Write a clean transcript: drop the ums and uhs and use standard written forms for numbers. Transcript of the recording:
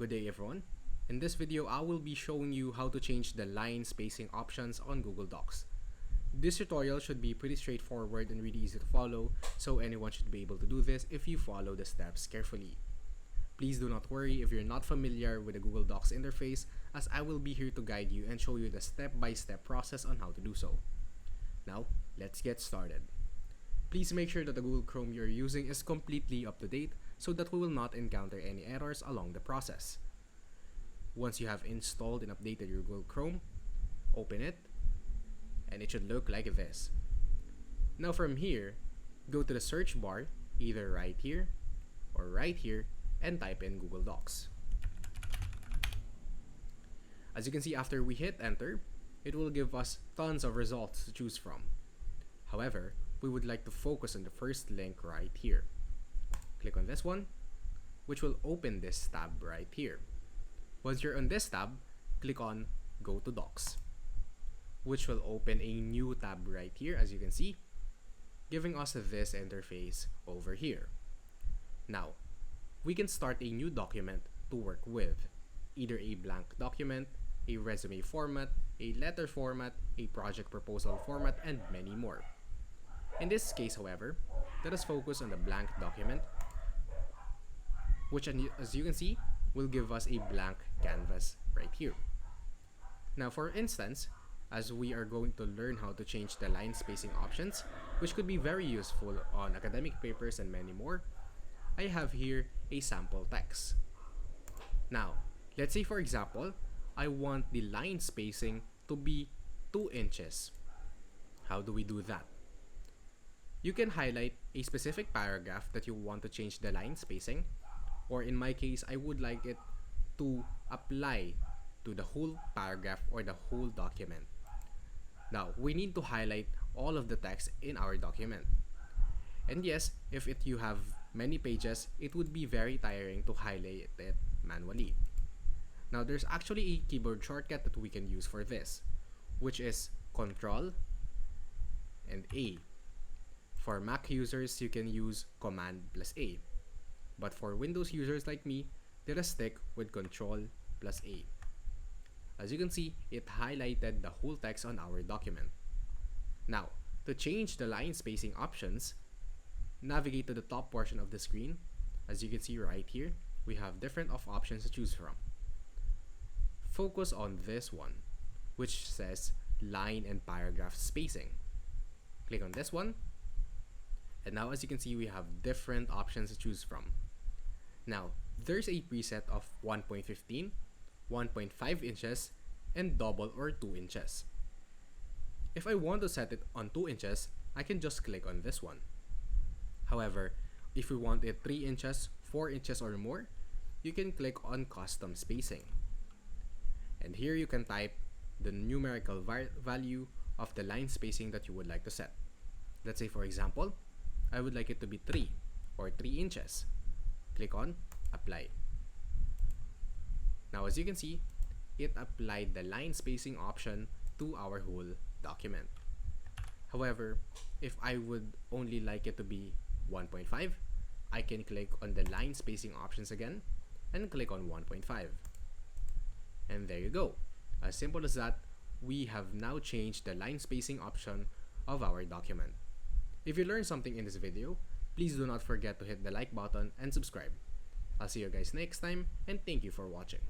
Good day everyone. In this video, I will be showing you how to change the line spacing options on Google Docs. This tutorial should be pretty straightforward and really easy to follow, so anyone should be able to do this if you follow the steps carefully. Please do not worry if you're not familiar with the Google Docs interface, as I will be here to guide you and show you the step-by-step process on how to do so. Now, let's get started. Please make sure that the Google Chrome you're using is completely up to date so that we will not encounter any errors along the process. Once you have installed and updated your Google Chrome, open it, and it should look like this. Now from here, go to the search bar, either right here or right here, and type in Google Docs. As you can see, after we hit enter, it will give us tons of results to choose from. However, we would like to focus on the first link right here. Click on this one, which will open this tab right here. Once you're on this tab, click on Go to Docs, which will open a new tab right here, as you can see, giving us this interface over here. Now, we can start a new document to work with, either a blank document, a resume format, a letter format, a project proposal format, and many more. In this case, however, let us focus on the blank document, which, as you can see, will give us a blank canvas right here. Now, for instance, as we are going to learn how to change the line spacing options, which could be very useful on academic papers and many more, I have here a sample text. Now, let's say for example, I want the line spacing to be 2 inches. How do we do that? You can highlight a specific paragraph that you want to change the line spacing, or in my case, I would like it to apply to the whole paragraph or the whole document. Now, we need to highlight all of the text in our document. And yes, if you have many pages, it would be very tiring to highlight it manually. Now, there's actually a keyboard shortcut that we can use for this, which is Ctrl and A. For Mac users, you can use Command plus A. But for Windows users like me, let us stick with Ctrl plus A. As you can see, it highlighted the whole text on our document. Now, to change the line spacing options, navigate to the top portion of the screen. As you can see right here, we have different options to choose from. Focus on this one, which says line and paragraph spacing. Click on this one. And now, as you can see, we have different options to choose from. Now, there's a preset of 1.15, 1.5 inches, and double or 2 inches. If I want to set it on 2 inches, I can just click on this one. However, if we want it 3 inches, 4 inches or more, you can click on custom spacing. And here you can type the numerical value of the line spacing that you would like to set. Let's say for example, I would like it to be 3 or 3 inches. Click on Apply. Now, as you can see, it applied the line spacing option to our whole document. However, if I would only like it to be 1.5, I can click on the line spacing options again and click on 1.5. And there you go. As simple as that, we have now changed the line spacing option of our document. If you learned something in this video, please do not forget to hit the like button and subscribe. I'll see you guys next time, and thank you for watching.